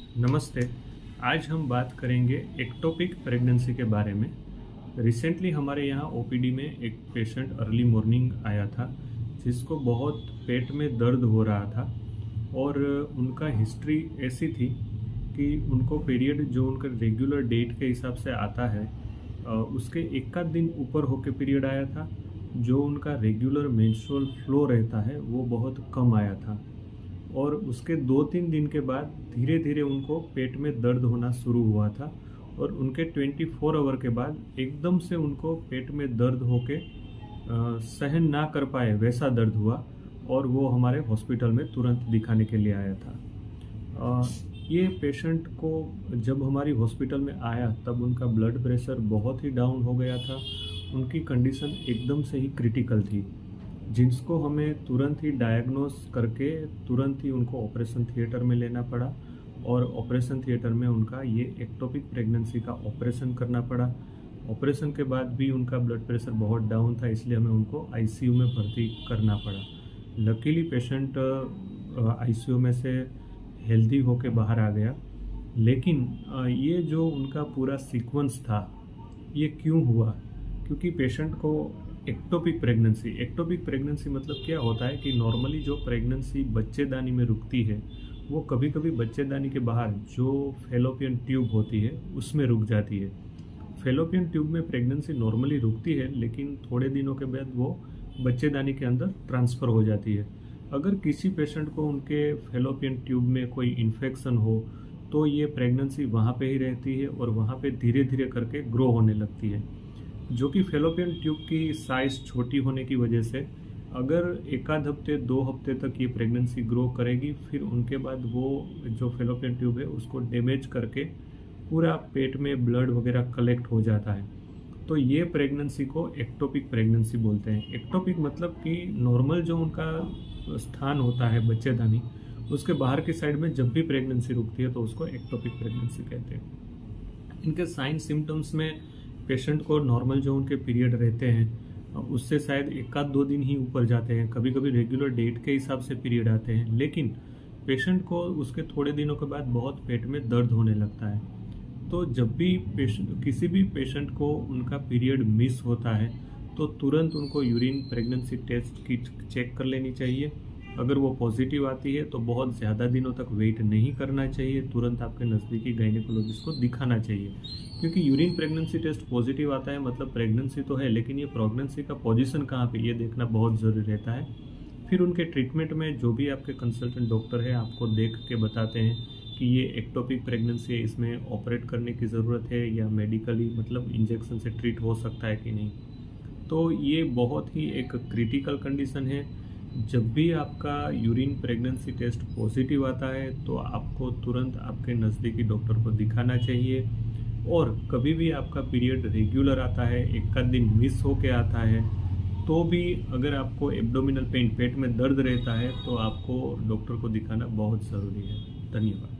नमस्ते। आज हम बात करेंगे एक्टोपिक प्रेगनेंसी के बारे में। रिसेंटली हमारे यहाँ ओपीडी में एक पेशेंट अर्ली मॉर्निंग आया था जिसको बहुत पेट में दर्द हो रहा था और उनका हिस्ट्री ऐसी थी कि उनको पीरियड जो उनका रेगुलर डेट के हिसाब से आता है उसके एक आध दिन ऊपर होके पीरियड आया था। जो उनका रेगुलर मेंस्ट्रुअल फ्लो रहता है वो बहुत कम आया था और उसके 2-3 दिन के बाद धीरे धीरे उनको पेट में दर्द होना शुरू हुआ था और उनके 24 आवर के बाद एकदम से उनको पेट में दर्द होके सहन ना कर पाए वैसा दर्द हुआ और वो हमारे हॉस्पिटल में तुरंत दिखाने के लिए आया था। ये पेशेंट को जब हमारी हॉस्पिटल में आया तब उनका ब्लड प्रेशर बहुत ही डाउन हो गया था। उनकी कंडीशन एकदम से ही क्रिटिकल थी जिसको हमें तुरंत ही डायग्नोस करके तुरंत ही उनको ऑपरेशन थिएटर में लेना पड़ा और ऑपरेशन थिएटर में उनका ये एक्टोपिक प्रेगनेंसी का ऑपरेशन करना पड़ा। ऑपरेशन के बाद भी उनका ब्लड प्रेशर बहुत डाउन था, इसलिए हमें उनको आईसीयू में भर्ती करना पड़ा। लकीली पेशेंट आईसीयू में से हेल्दी होके बाहर आ गया। लेकिन ये जो उनका पूरा सीक्वेंस था ये क्यों हुआ? क्योंकि पेशेंट को एक्टोपिक प्रेगनेंसी मतलब क्या होता है कि नॉर्मली जो प्रेगनेंसी बच्चेदानी में रुकती है वो कभी कभी बच्चेदानी के बाहर जो फेलोपियन ट्यूब होती है उसमें रुक जाती है। फेलोपियन ट्यूब में प्रेगनेंसी नॉर्मली रुकती है लेकिन थोड़े दिनों के बाद वो बच्चेदानी के अंदर ट्रांसफ़र हो जाती है। अगर किसी पेशेंट को उनके फेलोपियन ट्यूब में कोई इन्फेक्शन हो तो ये प्रेगनेंसी वहाँ पे ही रहती है और वहाँ पे धीरे धीरे करके ग्रो होने लगती है। जो कि फेलोपियन ट्यूब की साइज़ छोटी होने की वजह से अगर एक आध हफ्ते 2 हफ्ते तक ये प्रेगनेंसी ग्रो करेगी, फिर उनके बाद वो जो फेलोपियन ट्यूब है उसको डैमेज करके पूरा पेट में ब्लड वगैरह कलेक्ट हो जाता है। तो ये प्रेगनेंसी को एक्टोपिक प्रेगनेंसी बोलते हैं। एक्टोपिक मतलब कि नॉर्मल जो उनका स्थान होता है बच्चेदानी उसके बाहर की साइड में जब भी प्रेगनेंसी रुकती है तो उसको एक्टोपिक प्रेगनेंसी कहते हैं। इनके साइन सिम्टम्स में पेशेंट को नॉर्मल जो उनके पीरियड रहते हैं उससे शायद एक आध 2 दिन ही ऊपर जाते हैं, कभी कभी रेगुलर डेट के हिसाब से पीरियड आते हैं, लेकिन पेशेंट को उसके थोड़े दिनों के बाद बहुत पेट में दर्द होने लगता है। तो जब भी किसी भी पेशेंट को उनका पीरियड मिस होता है तो तुरंत उनको urine pregnancy test kit check कर लेनी चाहिए। अगर वो पॉजिटिव आती है तो बहुत ज़्यादा दिनों तक वेट नहीं करना चाहिए, तुरंत आपके नज़दीकी गायनेकोलॉजिस्ट को दिखाना चाहिए। क्योंकि यूरिन प्रेगनेंसी टेस्ट पॉजिटिव आता है मतलब प्रेगनेंसी तो है, लेकिन ये प्रेगनेंसी का पोजीशन कहाँ पे ये देखना बहुत ज़रूरी रहता है। फिर उनके ट्रीटमेंट में जो भी आपके कंसल्टेंट डॉक्टर है आपको देख के बताते हैं कि ये एक्टोपिक प्रेगनेंसी है, इसमें ऑपरेट करने की ज़रूरत है या मेडिकली मतलब इंजेक्शन से ट्रीट हो सकता है कि नहीं। तो ये बहुत ही एक क्रिटिकल कंडीशन है। जब भी आपका यूरिन प्रेगनेंसी टेस्ट पॉजिटिव आता है तो आपको तुरंत आपके नज़दीकी डॉक्टर को दिखाना चाहिए। और कभी भी आपका पीरियड रेगुलर आता है, एक आध दिन मिस होके आता है, तो भी अगर आपको एब्डोमिनल पेन पेट में दर्द रहता है तो आपको डॉक्टर को दिखाना बहुत ज़रूरी है। धन्यवाद।